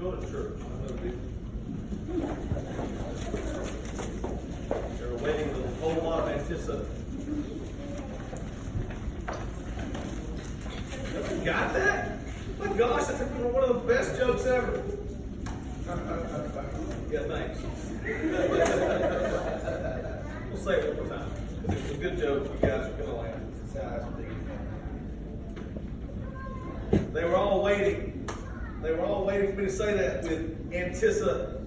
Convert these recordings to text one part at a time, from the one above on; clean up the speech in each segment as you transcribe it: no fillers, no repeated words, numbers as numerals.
Go to church. They're waiting with a whole lot of anticipation. You got that? My gosh, that's one of the best jokes ever. Yeah, thanks. We'll say it one more time. It's a good joke. You guys are going to laugh. They were all waiting. They were all waiting for me to say that with anticipation.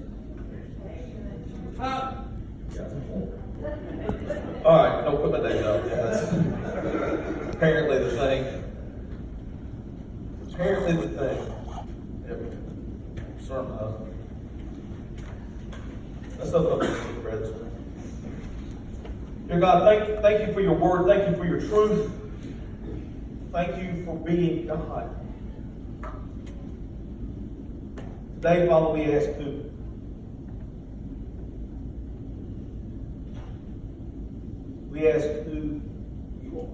All right, don't quit my day job. Apparently the thing. Yep. Sermon. Let's open up the bread this morning. Dear God, thank you for your word. Thank you for your truth. Thank you for being God. Today, Father, we ask who? We ask who you are.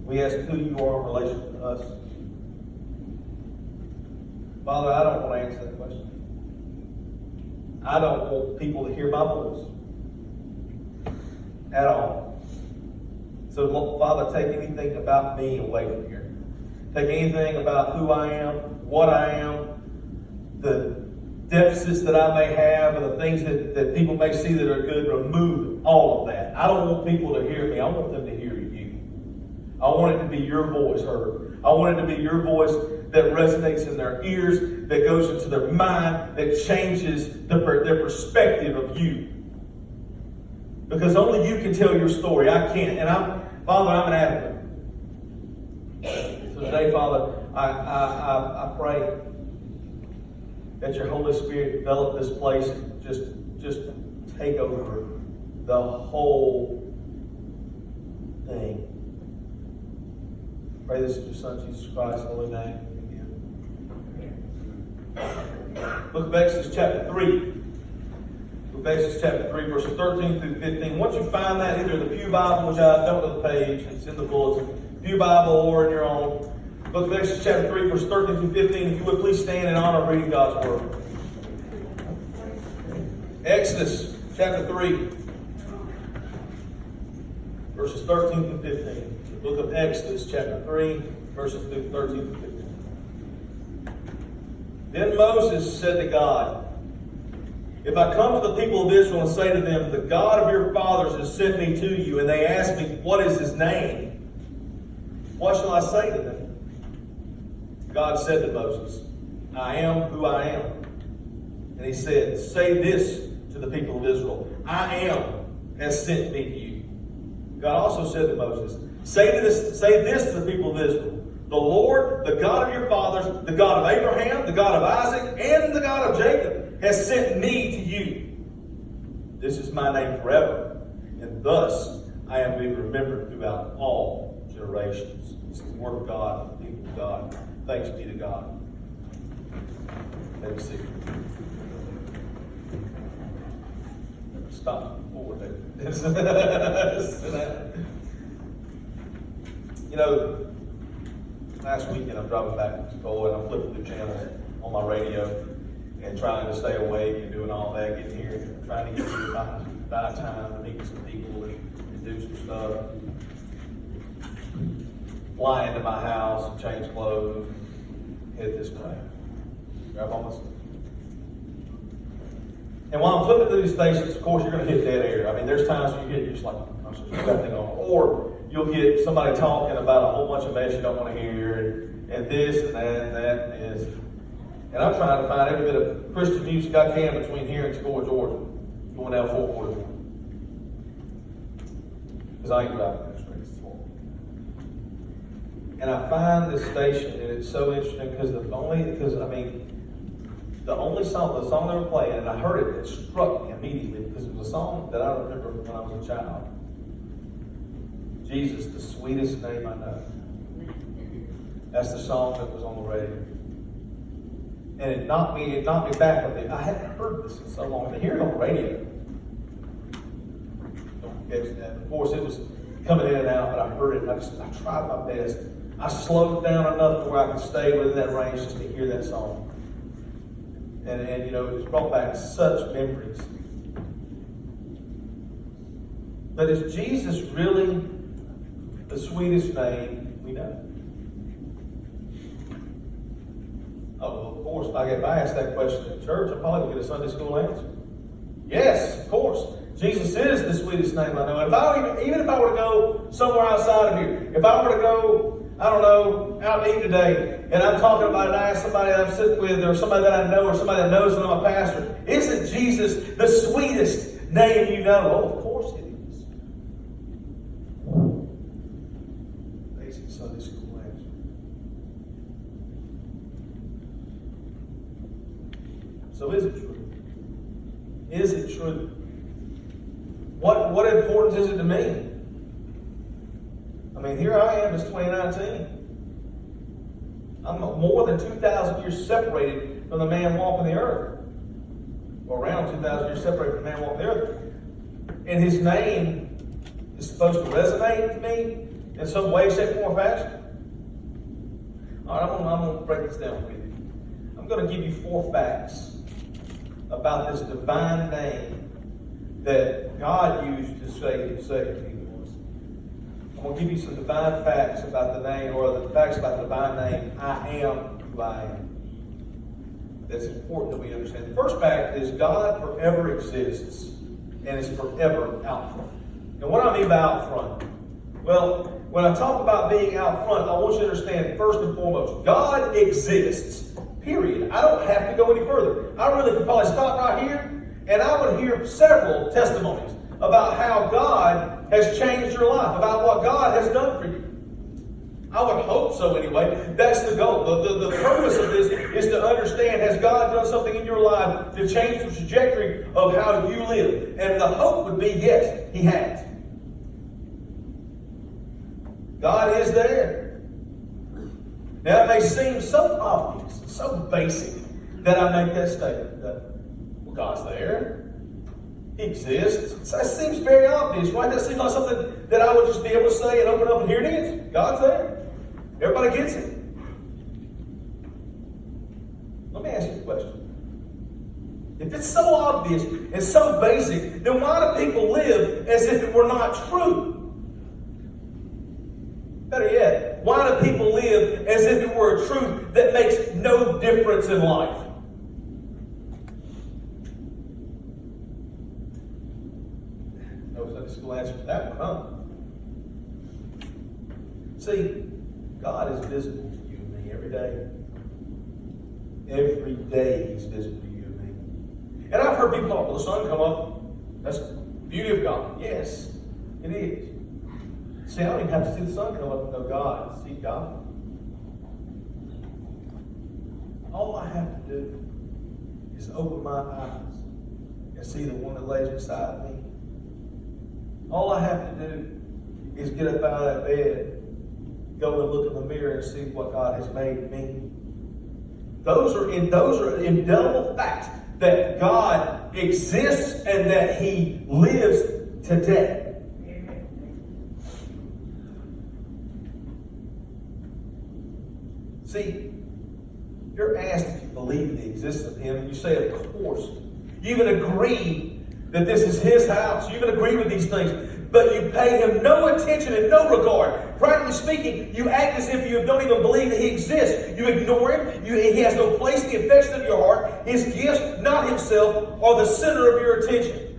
We ask who you are in relation to us. Father, I don't want to answer that question. I don't want people to hear my voice at all. So, Father, take anything about me away from here. Take anything about who I am, what I am, the deficits that I may have, or the things that people may see that are good. Remove all of that. I don't want people to hear me. I want them to hear you. I want it to be your voice heard. I want it to be your voice that resonates in their ears, that goes into their mind, that changes their perspective of you. Because only you can tell your story. I can't. And Father, I'm an advocate. So today, Father, I pray that your Holy Spirit develop this place and just take over the whole thing. Pray this in your Son, Jesus Christ's holy name. Amen. Book of Exodus chapter 3. Book of Exodus chapter 3, verses 13 through 15. Once you find that, either in the Pew Bible, which I don't know the page, it's in the bulletin, Pew Bible, or in your own. Book of Exodus chapter 3, verse 13 through 15. If you would please stand in honor of reading God's Word. Exodus chapter 3, verses 13 through 15. The book of Exodus chapter 3, verses 13 through 15. Then Moses said to God, if I come to the people of Israel and say to them, the God of your fathers has sent me to you, and they ask me, what is his name? What shall I say to them? God said to Moses, I am who I am. And he said, say this to the people of Israel, I am has sent me to you. God also said to Moses, say this to the people of Israel, the Lord, the God of your fathers, the God of Abraham, the God of Isaac, and the God of Jacob, has sent me to you. This is my name forever, and thus I am being remembered throughout all generations. It's the word of God, the people of God. Thanks be to God. Take a seat. Stop forward there. You know, last weekend I'm driving back to school and I'm flipping through channels on my radio and trying to stay awake and doing all that, getting here and trying to get here by time to meet some people and do some stuff. Fly into my house and change clothes, head this way. Grab all my stuff. And while I'm flipping through these stations, of course, you're going to hit dead air. I mean, there's times when you're just like, oh, there's nothing on. Or you'll get somebody talking about a whole bunch of mess you don't want to hear, and this and that and that and this. And I'm trying to find every bit of Christian music I can between here and Score, Georgia, going down 441. Because I ain't driving that straight. And I find this station, and it's so interesting because the song they were playing, and I heard it, it struck me immediately because it was a song that I remember when I was a child. Jesus, the sweetest name I know. That's the song that was on the radio. And it knocked me back a bit. I hadn't heard this in so long. I hear it on the radio. Don't catch that. Of course, it was coming in and out, but I heard it. I tried my best. I slowed down enough to where I could stay within that range just to hear that song. And it was brought back such memories. But is Jesus really the sweetest name we know? Oh, well, of course, if I asked that question in church, I'll probably get a Sunday school answer. Yes, of course. Jesus is the sweetest name I know. Even if I were to go somewhere outside of here, if I were to go, I don't know, out to eat today, and I'm talking about it, and I ask somebody that I'm sitting with, or somebody that I know, or somebody that knows that I'm a pastor, isn't Jesus the sweetest name you know? Oh, of course it is. Basic Sunday school answer. So is it true? Is it true? What importance is it to me? I mean, here I am, it's 2019. I'm more than 2,000 years separated from the man walking the earth. Or around 2,000 years separated from the man walking the earth. And his name is supposed to resonate to me in some way, shape, form, or fashion. All right, I'm going to break this down for you. I'm going to give you 4 facts about this divine name that God used to say who he was. I'm going to give you some divine facts about the name, or the facts about the divine name, I am who I am. That's important that we understand. The first fact is God forever exists and is forever out front. And what do I mean by out front? Well, when I talk about being out front, I want you to understand, first and foremost, God exists. Period. I don't have to go any further. I really could probably stop right here, and I would hear several testimonies about how God has changed your life, about what God has done for you. I would hope so anyway. That's the goal. The purpose of this is to understand, has God done something in your life to change the trajectory of how you live? And the hope would be, yes, he has. God is there. Now, it may seem so obvious, so basic, that I make that statement. Well, God's there. He exists. That seems very obvious, right? That seems like something that I would just be able to say and open up and here it is. God's there. Everybody gets it. Let me ask you a question. If it's so obvious and so basic, then why do people live as if it were not true? Better yet, why do people live as if it were a truth that makes no difference in life? No Sunday school answer to that one, huh? See, God is visible to you and me every day. Every day He's visible to you and me. And I've heard people talk, well, the sun come up. That's the beauty of God. Yes, it is. See, I don't even have to see the sun come up to know God. See God. All I have to do is open my eyes and see the one that lays beside me. All I have to do is get up out of that bed, go and look in the mirror and see what God has made me. Those are indelible facts that God exists and that He lives today. See, you're asked if you believe in the existence of Him, and you say, of course. You even agree that this is His house. You even agree with these things. But you pay Him no attention and no regard. Practically speaking, you act as if you don't even believe that He exists. You ignore Him. He has no place in the affection of your heart. His gifts, not Himself, are the center of your attention.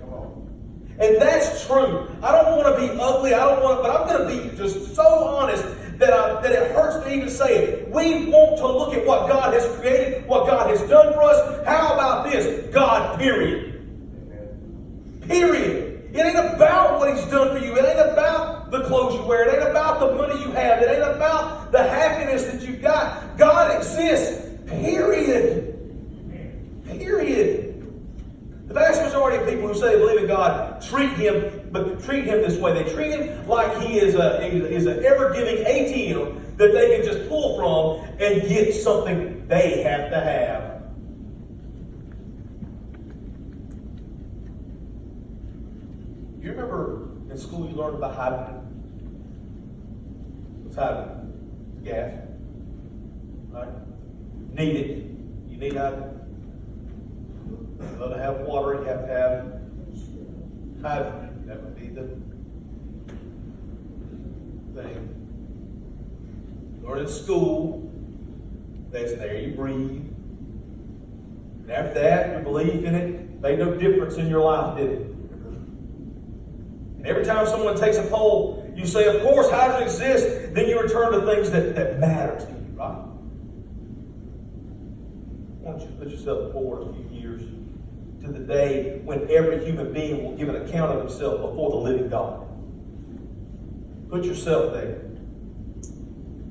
And that's true. I don't want to be ugly. But I'm going to be just so honest that it hurts to even say it. We want to look at what God has created, what God has done for us. How about this? God, period. Period. It ain't about what He's done for you. It ain't about the clothes you wear. It ain't about the money you have. It ain't about the happiness that you've got. God exists. Period. Period. The vast majority of people who say they believe in God treat Him this way. They treat Him like He is an ever-giving ATM that they can just pull from and get something they have to have. You remember in school you learned about hydrogen? What's hydrogen? It's gas. Right? Need it. You need hydrogen. In order to have water, you have to have hydrogen. That would be the thing. Or in school, that's the air you breathe. And after that, your belief in it made no difference in your life, did it? And every time someone takes a poll, you say, of course, hydrogen exists. Then you return to things that matter to you, right? Why don't you put yourself forward a few years to the day when every human being will give an account of himself before the living God. Put yourself there.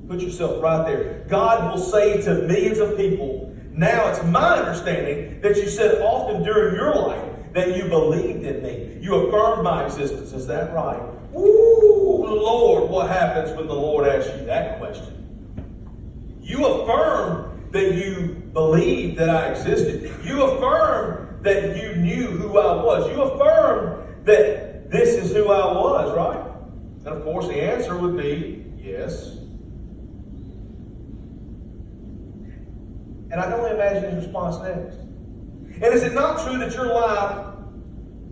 Put yourself right there. God will say to millions of people, now it's my understanding that you said often during your life that you believed in me. You affirmed my existence. Is that right? Ooh, Lord, what happens when the Lord asks you that question? You affirmed that you believed that I existed. You affirmed that you knew who I was. You affirmed that this is who I was, right? And of course the answer would be yes. And I can only imagine his response next. And is it not true that your life,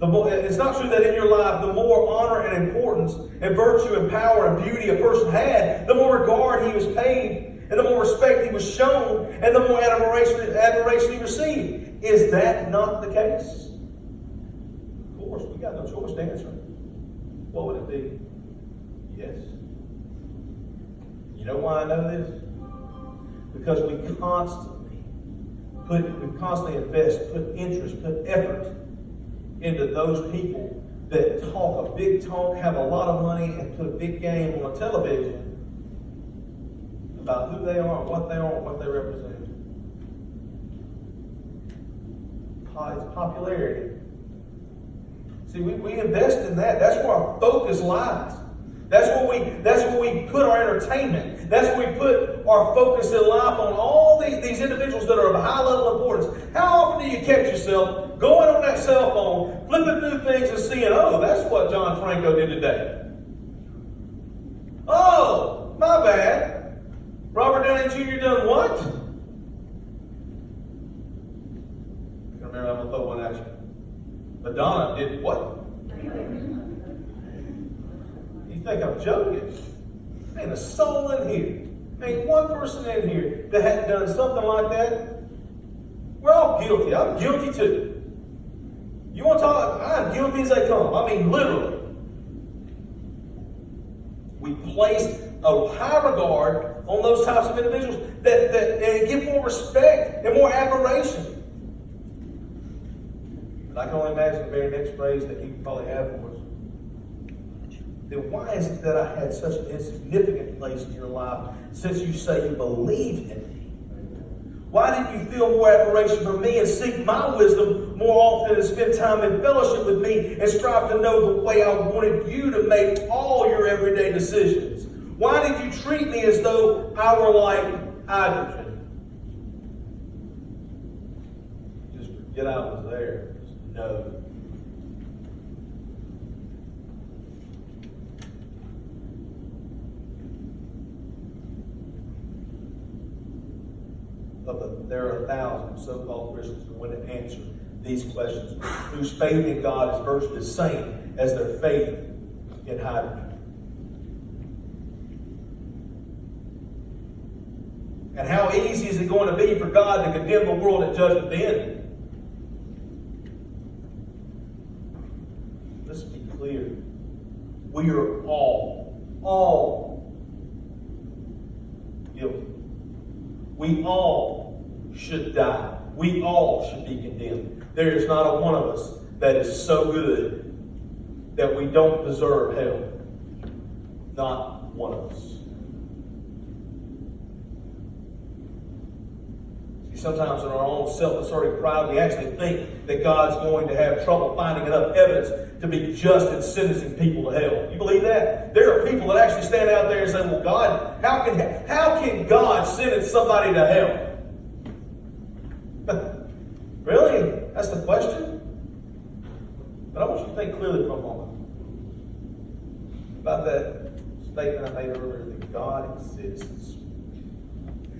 it's not true that in your life, the more honor and importance and virtue and power and beauty a person had, the more regard he was paid, and the more respect he was shown, and the more admiration he received? Is that not the case? Of course, we got no choice to answer. What would it be? Yes. You know why I know this? Because we constantly invest, put interest, put effort into those people that talk a big talk, have a lot of money, and put a big game on television about who they are, what they are, what they represent. It's popularity. See, we invest in that. That's where our focus lies. That's where we put our entertainment. That's where we put our focus in life on all these individuals that are of high level importance. How often do you catch yourself going on that cell phone, flipping through things and seeing, oh, that's what John Franco did today. Oh, my bad. Robert Downey Jr. done what? I remember, I'm going to throw one at you. Madonna did what? You think I'm joking? Ain't a soul in here. Ain't one person in here that hadn't done something like that. We're all guilty. I'm guilty too. You want to talk? I'm guilty as they come. I mean, literally. We place a high regard on those types of individuals that give more respect and more admiration. And I can only imagine the very next phrase that you probably have for us. Then why is it that I had such an insignificant place in your life since you say you believed in me? Why didn't you feel more admiration from me and seek my wisdom more often and spend time in fellowship with me and strive to know the way I wanted you to make all your everyday decisions? Why did you treat me as though I were like hydrogen? Just forget I was there. Just know. But there are thousands of so-called Christians who want to answer these questions, whose faith in God is virtually the same as their faith in hydrogen. And how easy is it going to be for God to condemn the world at judgment then? Let's be clear. We are all guilty. We all should die. We all should be condemned. There is not a one of us that is so good that we don't deserve hell. Not one of us. See, sometimes in our own self-asserting pride, we actually think that God's going to have trouble finding enough evidence to be just in sentencing people to hell. You believe that? There are people that actually stand out there and say, well, God, how can God sentence somebody to hell? Really? That's the question? But I want you to think clearly for a moment about that statement I made earlier. that God exists.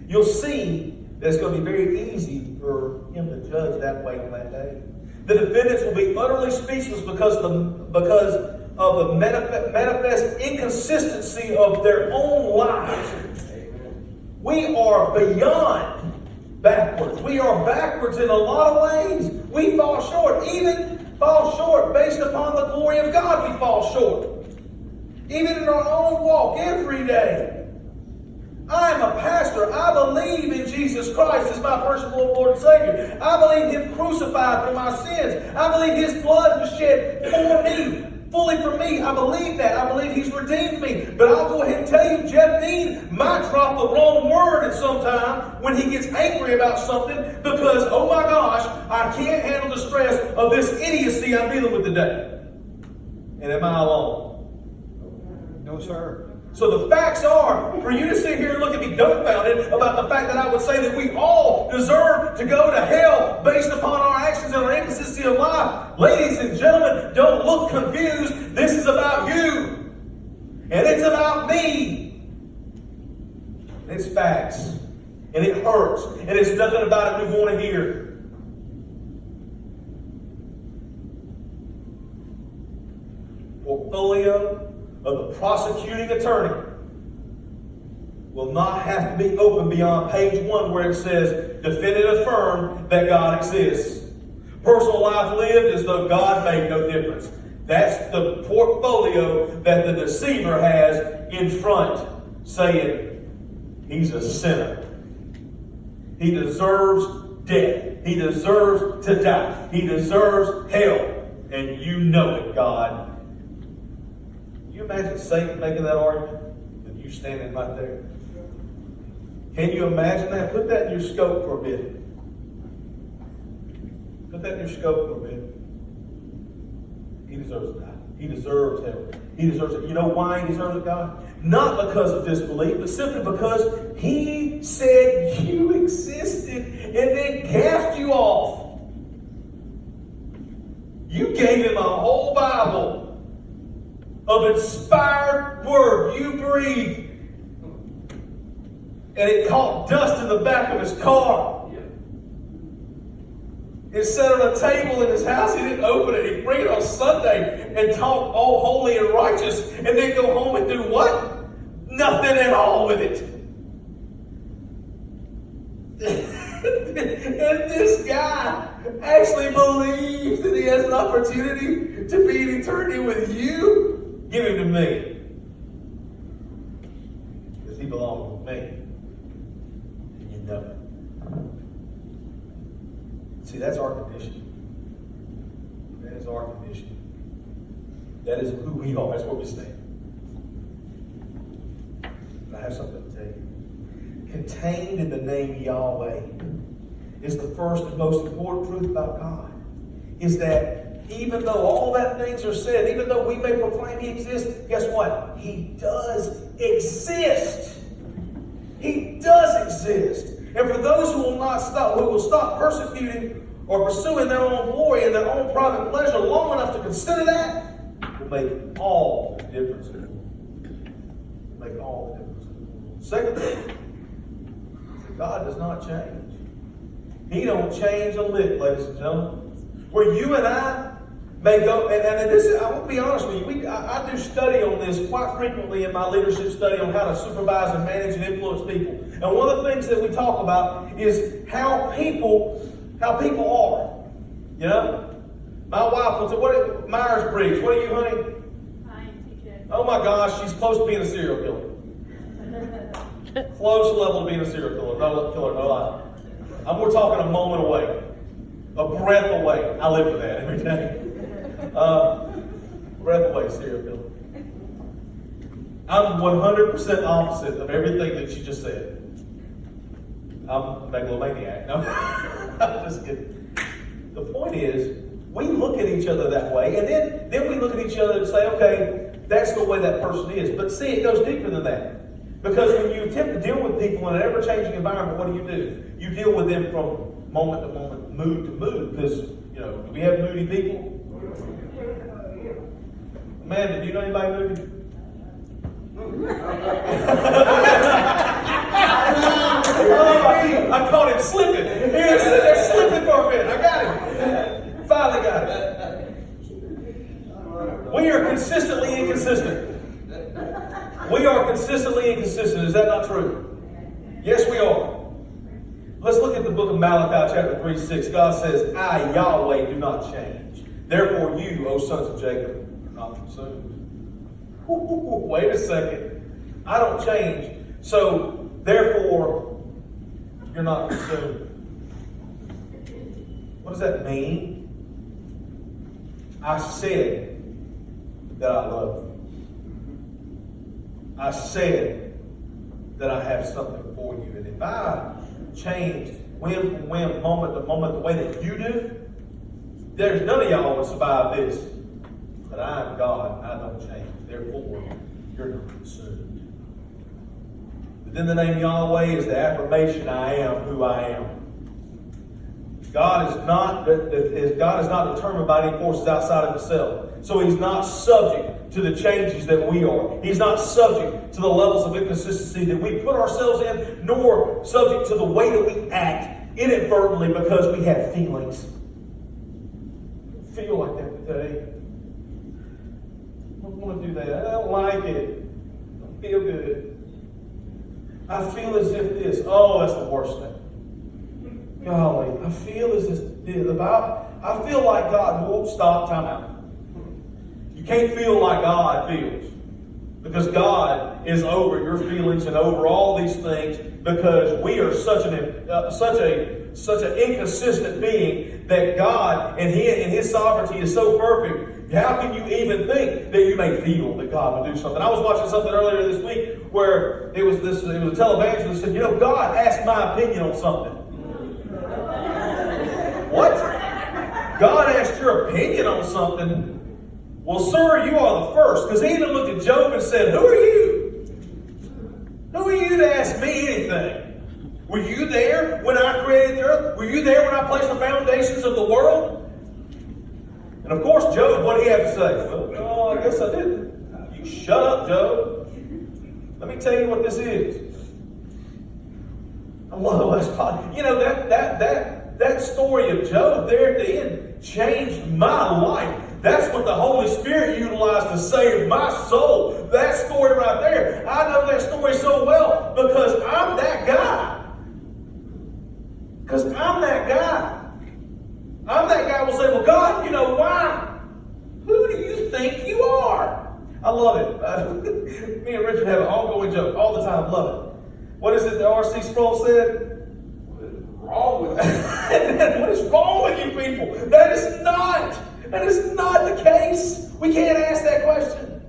You'll see that it's going to be very easy for him to judge that way on that day. The defendants will be utterly speechless because of the manifest inconsistency of their own lives. We are beyond backwards. We are backwards in a lot of ways. We fall short. Even fall short based upon the glory of God. We fall short. Even in our own walk every day. I am a pastor. I believe in Jesus Christ as my personal Lord and Savior. I believe Him crucified for my sins. I believe His blood was shed for me, fully for me. I believe that. I believe He's redeemed me. But I'll go ahead and tell you, Jeff Dean might drop the wrong word at some time when he gets angry about something because, oh my gosh, I can't handle the stress of this idiocy I'm dealing with today. And am I alone? No, sir. So the facts are, for you to sit here and look at me dumbfounded about the fact that I would say that we all deserve to go to hell based upon our actions and our inconsistency of life. Ladies and gentlemen, don't look confused. This is about you. And it's about me. It's facts. And it hurts. And it's nothing about it we want to hear. Portfolio of the prosecuting attorney will not have to be open beyond page 1 where it says, defendant affirmed that God exists. Personal life lived as though God made no difference. That's the portfolio that the deceiver has in front, saying, he's a sinner. He deserves death. He deserves to die. He deserves hell. And you know it, God. Can you imagine Satan making that argument with you standing right there? Can you imagine that? Put that in your scope for a bit. Put that in your scope for a bit. He deserves to die. He deserves heaven. He deserves it. You know why he deserves it, God? Not because of disbelief, but simply because he said you existed and then cast you off. You gave him a whole Bible of inspired word. You breathed. And it caught dust in the back of his car. It sat on a table in his house. He didn't open it. He'd bring it on Sunday and talk all holy and righteous. And then go home and do what? Nothing at all with it. And this guy actually believes that he has an opportunity to be in eternity with you. Give him to me. Because he belongs with me. And you know it. See, that's our condition. That is our condition. That is who we are. That's where we stand. I have something to tell you. Contained in the name Yahweh is the first and most important truth about God. Is that even though all that things are said, even though we may proclaim He exists, guess what? He does exist. He does exist. And for those who will stop persecuting or pursuing their own glory and their own private pleasure long enough to consider that, will make all the difference in the world. Make all the difference in the world. Second thing, God does not change. He don't change a lick, ladies and gentlemen. Where you and I may go, and this is, I will be honest with you, I do study on this quite frequently in my leadership study on how to supervise and manage and influence people. And one of the things that we talk about is how people are. You know? My wife will say, what Myers-Briggs, what are you, honey? Oh my gosh, she's close to being a serial killer. Close level to being a serial killer. No lie. We're talking a moment away. A breath away. I live for that every day. Breath away, serial killer. I'm 100% opposite of everything that you just said. I'm a megalomaniac. No, I'm just kidding. The point is, we look at each other that way, and then we look at each other and say, okay, that's the way that person is. But see, it goes deeper than that. Because when you attempt to deal with people in an ever-changing environment, what do? You deal with them from moment to moment, mood to mood. Because, do we have moody people? Amanda, do you know anybody moody? I caught him slipping. He was sitting there slipping for a minute. I got him. Finally got him. We are consistently inconsistent. We are consistently inconsistent. Is that not true? Yes, we are. Let's look at the book of Malachi, chapter 3:6. God says, I, Yahweh, do not change. Therefore you, O sons of Jacob, are not consumed. Wait a second. I don't change. So, therefore, you're not consumed. What does that mean? I said that I love you. I said that I have something for you. And if I changed whim from whim, moment to moment, the way that you do, there's none of y'all would survive this. But I am God, and I don't change. Therefore, you're not consumed. Within the name Yahweh is the affirmation, I am who I am. God is not determined by any forces outside of himself. So he's not subject to the changes that we are. He's not subject to the levels of inconsistency that we put ourselves in, nor subject to the way that we act inadvertently because we have feelings. I feel like that today. I don't want to do that. I don't like it. I don't feel good. I feel as if this. Oh, that's the worst thing. Golly, I feel as if I feel like God won't stop. Time out. You can't feel like God feels, because God is over your feelings and over all these things, because we are such an inconsistent being that God and His sovereignty is so perfect. How can you even think that you may feel that God will do something? I was watching something earlier this week where it was a televangelist said, God asked my opinion on something. What? God asked your opinion on something? Well, sir, you are the first. Because he even looked at Job and said, who are you? Who are you to ask me anything? Were you there when I created the earth? Were you there when I placed the foundations of the world? And of course, Job, what did he have to say? Well, I guess I didn't. You shut up, Job. Let me tell you what this is. I love that story of Job there at the end changed my life. That's what the Holy Spirit utilized to save my soul. That story right there. I know that story so well because I'm that guy. Because I'm that guy. I'm that guy who will say, well, God, why? Who do you think you are? I love it. Me and Richard have an ongoing joke all the time. Love it. What is it that R.C. Sproul said? Wrong with that? What is wrong with you people? That is not the case. We can't ask that question.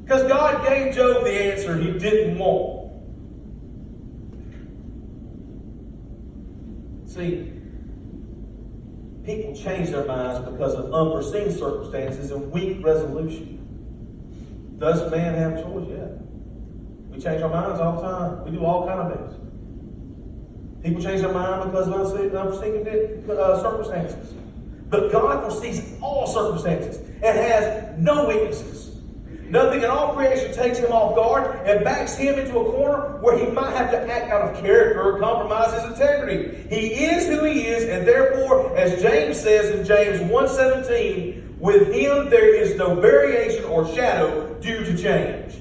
Because God gave Job the answer he didn't want. See, people change their minds because of unforeseen circumstances and weak resolution. Does man have a choice? Yeah. We change our minds all the time. We do all kind of things. People change their mind because of unforeseen circumstances. But God foresees all circumstances and has no weaknesses. Nothing in all creation takes him off guard and backs him into a corner where he might have to act out of character or compromise his integrity. He is who he is, and therefore, as James says in James 1:17, with him there is no variation or shadow due to change.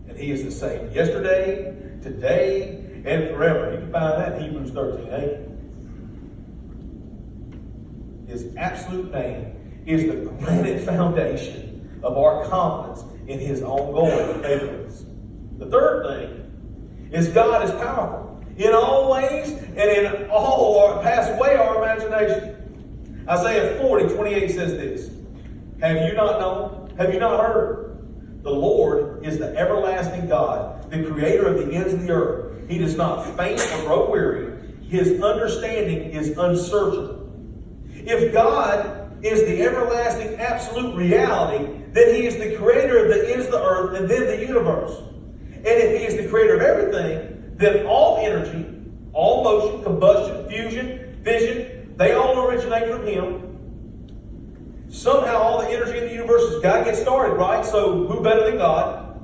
And he is the same yesterday, today, and forever. You can find that in Hebrews 13:8. His absolute name is the granite foundation of our confidence in his ongoing faithfulness. The third thing is God is powerful in all ways and in all pass away our imagination. Isaiah 40:28 says this. Have you not known? Have you not heard? The Lord is the everlasting God, the creator of the ends of the earth. He does not faint or grow weary. His understanding is unsearchable. If God is the everlasting absolute reality, then he is the creator of the ends of the earth and then the universe. And if he is the creator of everything, then all energy, all motion, combustion, fusion, fission, they all originate from him. Somehow all the energy in the universe has got to get started, right? So who better than God?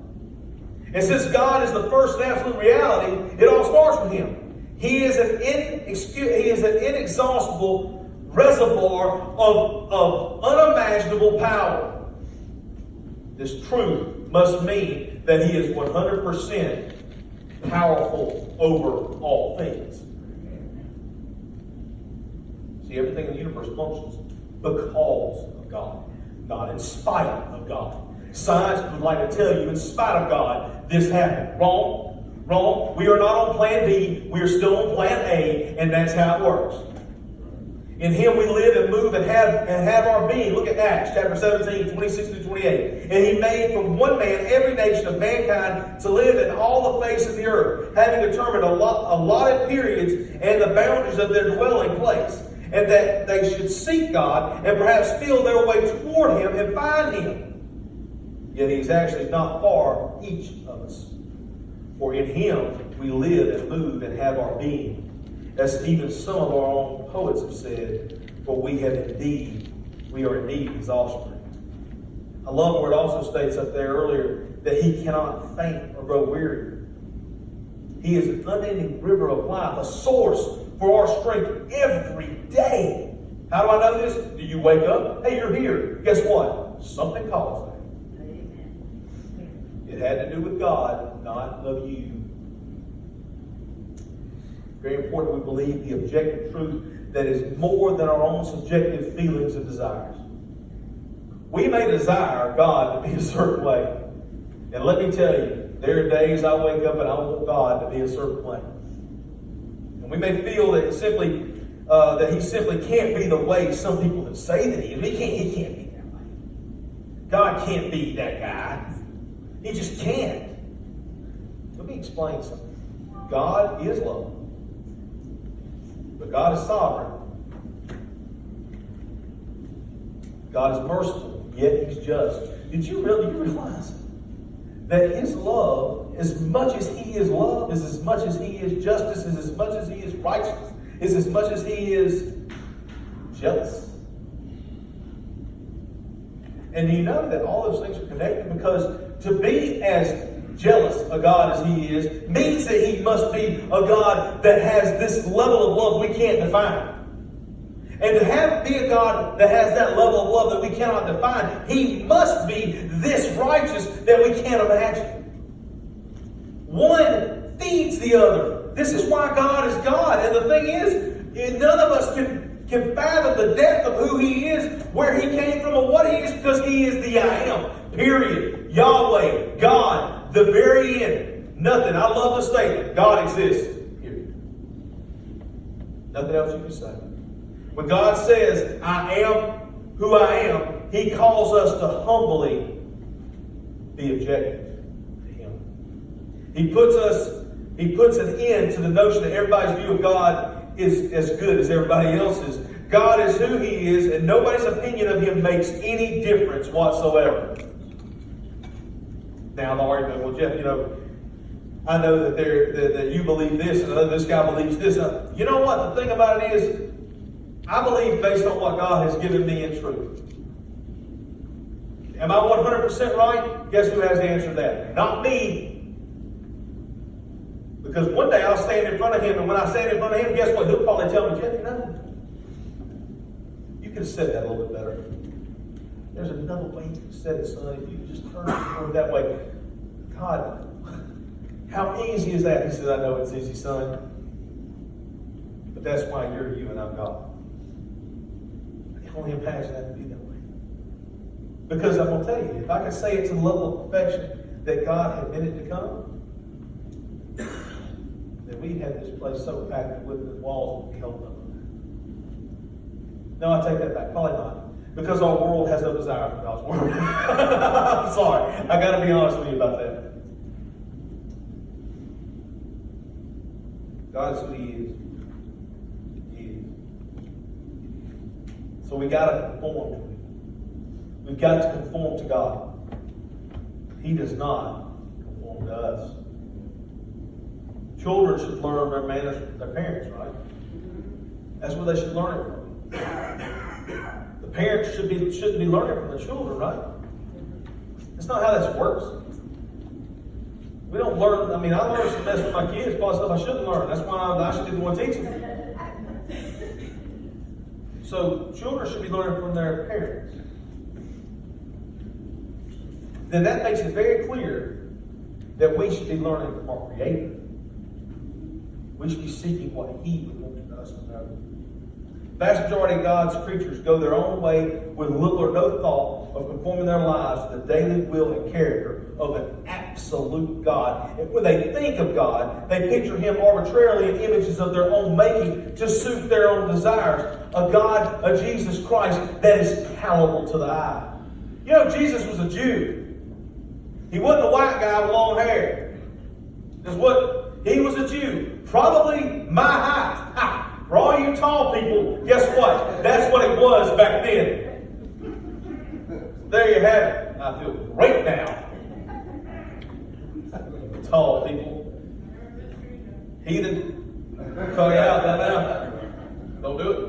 And since God is the first and absolute reality, it all starts with Him. He is an inexhaustible reservoir of unimaginable power. This truth must mean that He is 100% powerful over all things. See, everything in the universe functions because of God, not in spite of God. Science would like to tell you, in spite of God, this happened. Wrong. Wrong. We are not on plan B. We are still on plan A, and that's how it works. In Him we live and move and have our being. Look at Acts chapter 17, 26 through 28. And He made from one man every nation of mankind to live in all the face of the earth, having determined allotted periods and the boundaries of their dwelling place, and that they should seek God and perhaps feel their way toward Him and find Him. Yet He is actually not far from each of us. For in Him we live and move and have our being. As even some of our own poets have said, for we are indeed His offspring. I love where it also states up there earlier that He cannot faint or grow weary. He is an unending river of life, a source for our strength every day. How do I know this? Do you wake up? Hey, you're here. Guess what? Something caused that. It had to do with God, not of you. Very important we believe the objective truth that is more than our own subjective feelings and desires. We may desire God to be a certain way. And let me tell you, there are days I wake up and I want God to be a certain way. And we may feel that that He simply can't be the way some people would say that He is. He can't be that way. God can't be that guy. He just can't. Let me explain something. God is love. But God is sovereign. God is merciful, yet He's just. Did you really realize that His love, as much as He is love, is as much as He is justice, is as much as He is righteous, is as much as He is jealous? And do you know that all those things are connected? Because to be as jealous a God as He is means that He must be a God that has this level of love we can't define. And to be a God that has that level of love that we cannot define, He must be this righteous that we can't imagine. One feeds the other. This is why God is God. And the thing is, none of us can fathom the depth of who He is, where He came from, and what He is, because He is the I Am. Period. Yahweh, God, the very end. Nothing. I love the statement. God exists. Period. Nothing else you can say. When God says, I am who I am, He calls us to humbly be objective to Him. He puts an end to the notion that everybody's view of God is as good as everybody else's. God is who He is, and nobody's opinion of Him makes any difference whatsoever. Now the argument, well, Jeff, I know that you believe this, and I know this guy believes this. You know what? The thing about it is, I believe based on what God has given me in truth. Am I 100% right? Guess who has the answer to that? Not me. Because one day I'll stand in front of Him, and when I stand in front of Him, guess what? He'll probably tell me, Jeff, you could have said that a little bit better. There's another way you can said it, son. If you could just turn it that way. God, how easy is that? He said, I know it's easy, son. But that's why you're you and I'm God. I can only imagine that to be that way. Because I'm going to tell you, if I could say it to the level of perfection that God had meant it to come, then we'd have this place so packed with the walls would be held up. No, I take that back. Probably not. Because our world has no desire for God's word. I'm sorry. I got to be honest with you about that. God is who He is. He is. So we got to conform to Him. We've got to conform to God. He does not conform to us. Children should learn their manners from their parents, right? That's where they should learn it from. The parents shouldn't be learning from the children, right? That's not how this works. We don't learn. I learned some mess with my kids, probably stuff I shouldn't learn. That's why I should be the one teaching them. So children should be learning from their parents. Then that makes it very clear that we should be learning from our Creator. We should be seeking what He would want us to know. The vast majority of God's creatures go their own way with little or no thought of conforming their lives to the daily will and character of an absolute God. And when they think of God, they picture Him arbitrarily in images of their own making to suit their own desires. A God, a Jesus Christ, that is palatable to the eye. You know, Jesus was a Jew. He wasn't a white guy with long hair. He was a Jew. Probably my height. Ha! For all you tall people, guess what? That's what it was back then. There you have it. I feel great now. Tall people. Heathen. Call you out that now. Don't do it.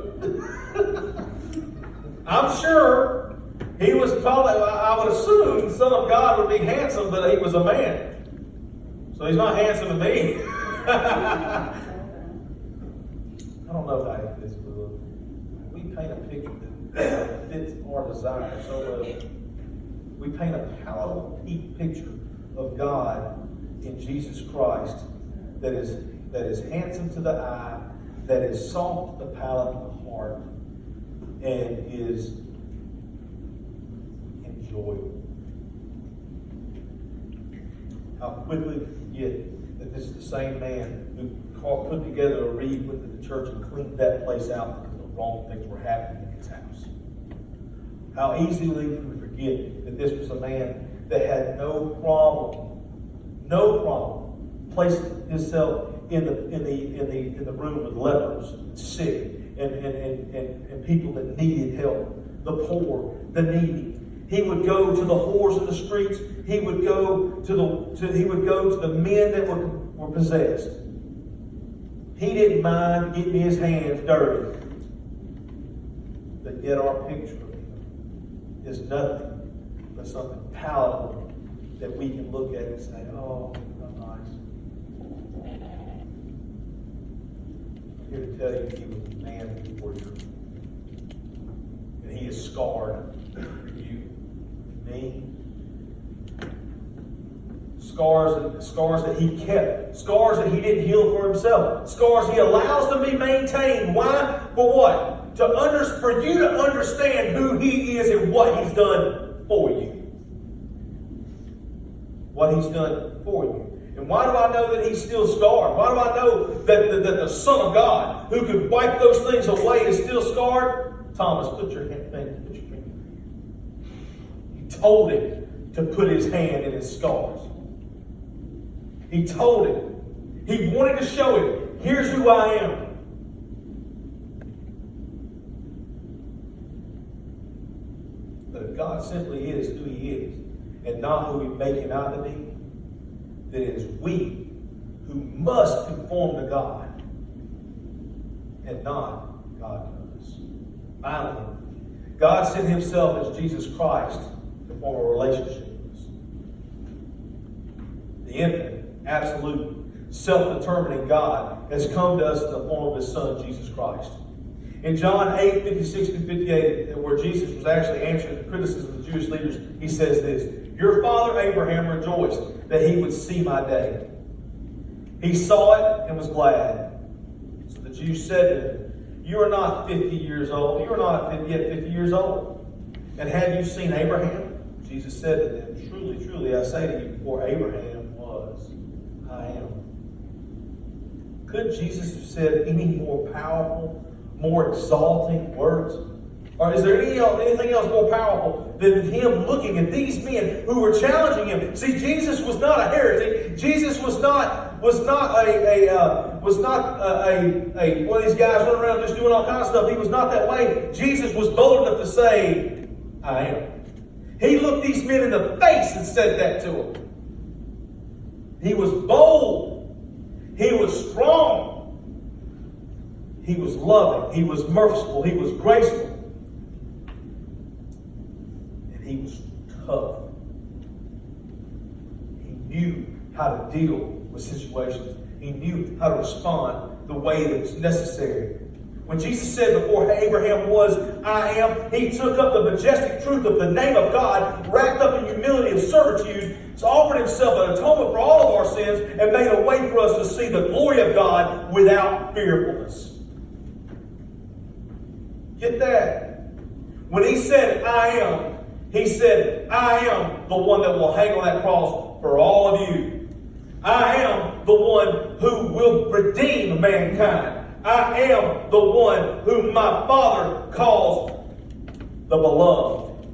I'm sure he was probably, I would assume, the Son of God would be handsome, but he was a man. So he's not handsome to me. I don't know how it fits with us. We paint a picture that fits our desire so well. We paint a palatable picture of God in Jesus Christ that is handsome to the eye, that is soft to the palate of the heart, and is enjoyable. How quickly we forget that this is the same man who put together a reed within the church and cleaned that place out because the wrong things were happening in his house. How easily we forget that this was a man that had no problem placing himself in the room with lepers, sick, and people that needed help, the poor, the needy. He would go to the whores in the streets. He would go to the men that were possessed. He didn't mind getting his hands dirty. But yet our picture of him is nothing but something palatable that we can look at and say, oh, how nice. I'm here to tell you he was a man warrior. And he is scarred for you, me. Scars that he kept. Scars that he didn't heal for himself. Scars he allows to be maintained. Why? For what? For you to understand who he is and what he's done for you. What he's done for you. And why do I know that he's still scarred? Why do I know that the Son of God, who could wipe those things away, is still scarred? Thomas, put your finger. He told him to put his hand in his scars. He told him. He wanted to show him, here's who I am. But if God simply is who he is, and not who we make him out to be, then it is we who must conform to God, and not God to us. Finally, God sent himself as Jesus Christ to form a relationship with us. The infinite, absolute, self-determining God has come to us in the form of his Son, Jesus Christ. In John 8:56-58, where Jesus was actually answering the criticism of the Jewish leaders, he says this, your father Abraham rejoiced that he would see my day. He saw it and was glad. So the Jews said to him, you are not 50 years old. You are not yet 50 years old. And have you seen Abraham? Jesus said to them, truly, truly, I say to you, before Abraham was, I am. Could Jesus have said any more powerful, more exalting words? Or is there anything else more powerful than him looking at these men who were challenging him? See, Jesus was not a heretic. Jesus was not one of these guys running around just doing all kinds of stuff. He was not that way. Jesus was bold enough to say, I am. He looked these men in the face and said that to them. He was bold. He was strong. He was loving. He was merciful. He was graceful. tough. He knew how to deal with situations. He knew how to respond the way that was necessary. When Jesus said before Abraham was, I am, he took up the majestic truth of the name of God, wrapped up in humility of servitude, offered himself an atonement for all of our sins, and made a way for us to see the glory of God without fearfulness. Get that? When he said, I am, he said, I am the one that will hang on that cross for all of you. I am the one who will redeem mankind. I am the one whom my Father calls the beloved.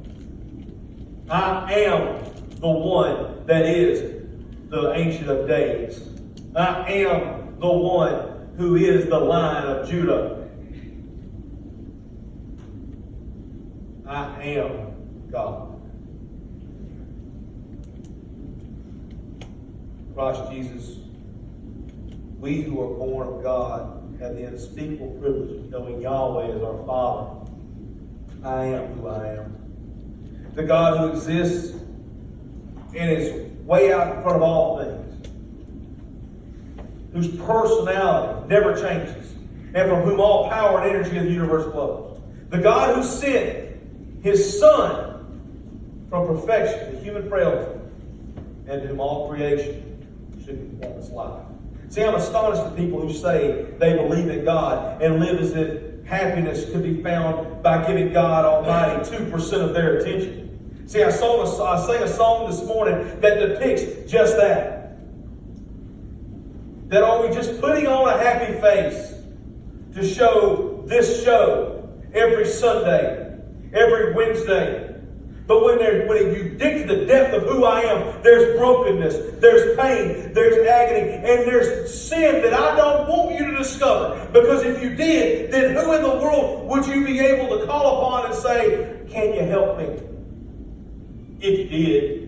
I am the one that is the Ancient of Days. I am the one who is the Lion of Judah. I am God. Christ Jesus, we who are born of God have the unspeakable privilege of knowing Yahweh as our Father. I am who I am. The God who exists and is way out in front of all things, whose personality never changes, and from whom all power and energy of the universe flows. The God who sent His Son from perfection to human frailty, and to whom all creation should conform its life. See, I'm astonished at people who say they believe in God and live as if happiness could be found by giving God Almighty 2% of their attention. See, I sang a song this morning that depicts just that. That are we just putting on a happy face to show this show every Sunday, every Wednesday? But when you dig to the depth of who I am, there's brokenness, there's pain, there's agony, and there's sin that I don't want you to discover. Because if you did, then who in the world would you be able to call upon and say, can you help me? If you did.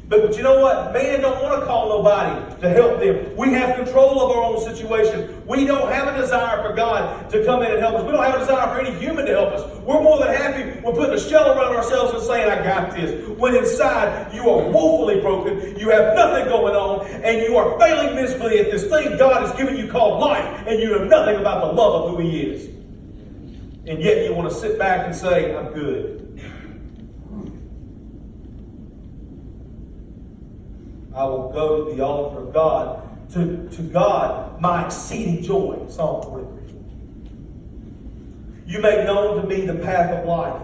But you know what? Man don't want to call nobody to help them. We have control of our own situation. We don't have a desire for God to come in and help us. We don't have a desire for any human to help us. We're more than happy with putting a shell around ourselves and saying, I got this. When inside you are woefully broken, you have nothing going on, and you are failing miserably at this thing God has given you called life, and you know nothing about the love of who He is. And yet you want to sit back and say, I'm good. I will go to the altar of God, to God, my exceeding joy. Psalm 43. You make known to me the path of life.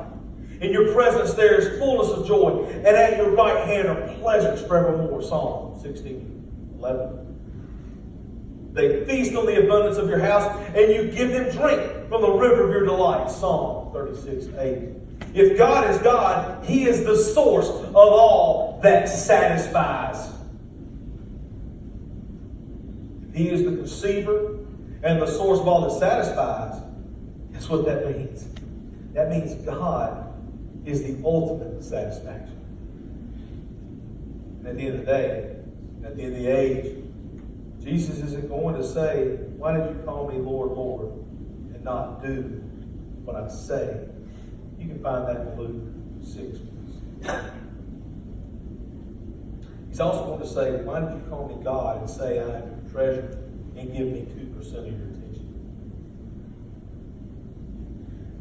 In your presence there is fullness of joy, and at your right hand are pleasures forevermore. Psalm 16:11. They feast on the abundance of your house, and you give them drink from the river of your delight. Psalm 36:8. If God is God, He is the source of all that satisfies. He is the conceiver and the source of all that satisfies. That's what that means. That means God is the ultimate satisfaction. And at the end of the day, at the end of the age, Jesus isn't going to say, why did you call me Lord, Lord, and not do what I say? You can find that in Luke 6. He's also going to say, why did you call me God and say I am your treasure and give me 2% of your attention?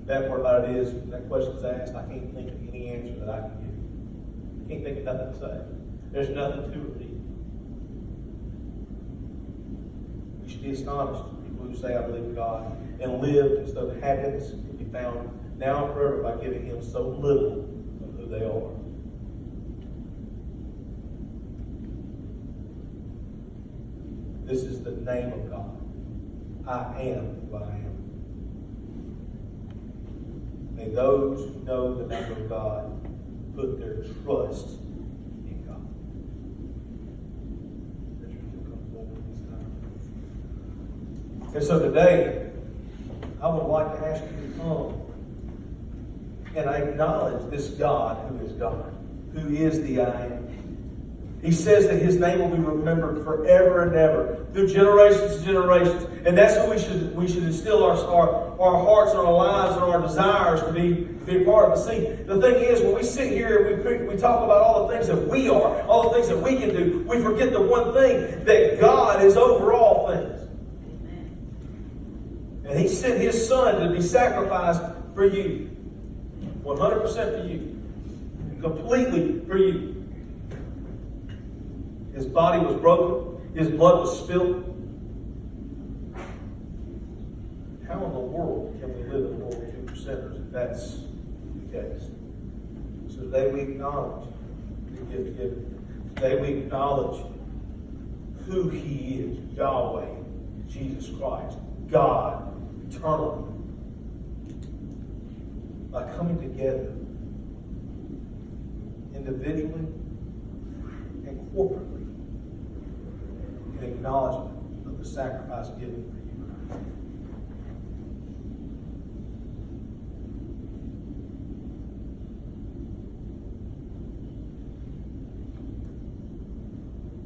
That part about it is, when that question is asked, I can't think of any answer that I can give. I can't think of nothing to say. There's nothing to repeat. We should be astonished at people who say, I believe in God, and live as though happiness can be found now and forever by giving Him so little of who they are. This is the name of God. I am who I am. May those who know the name of God put their trust in God. And so today, I would like to ask you to come and I acknowledge this God who is God, who is the I am. He says that His name will be remembered forever and ever, through generations and generations. And that's what we should instill our hearts and our lives and our desires to be a part of. But see, the thing is, when we sit here and we talk about all the things that we are, all the things that we can do, we forget the one thing, that God is over all things. And He sent His Son to be sacrificed for you. 100% for you. Completely for you. His body was broken. His blood was spilled. How in the world can we live in a world of 2%ers if that's the case? So today we acknowledge the gift given. Today we acknowledge who He is. Yahweh, Jesus Christ, God, eternal. By coming together individually and corporately in acknowledgement of the sacrifice given for you.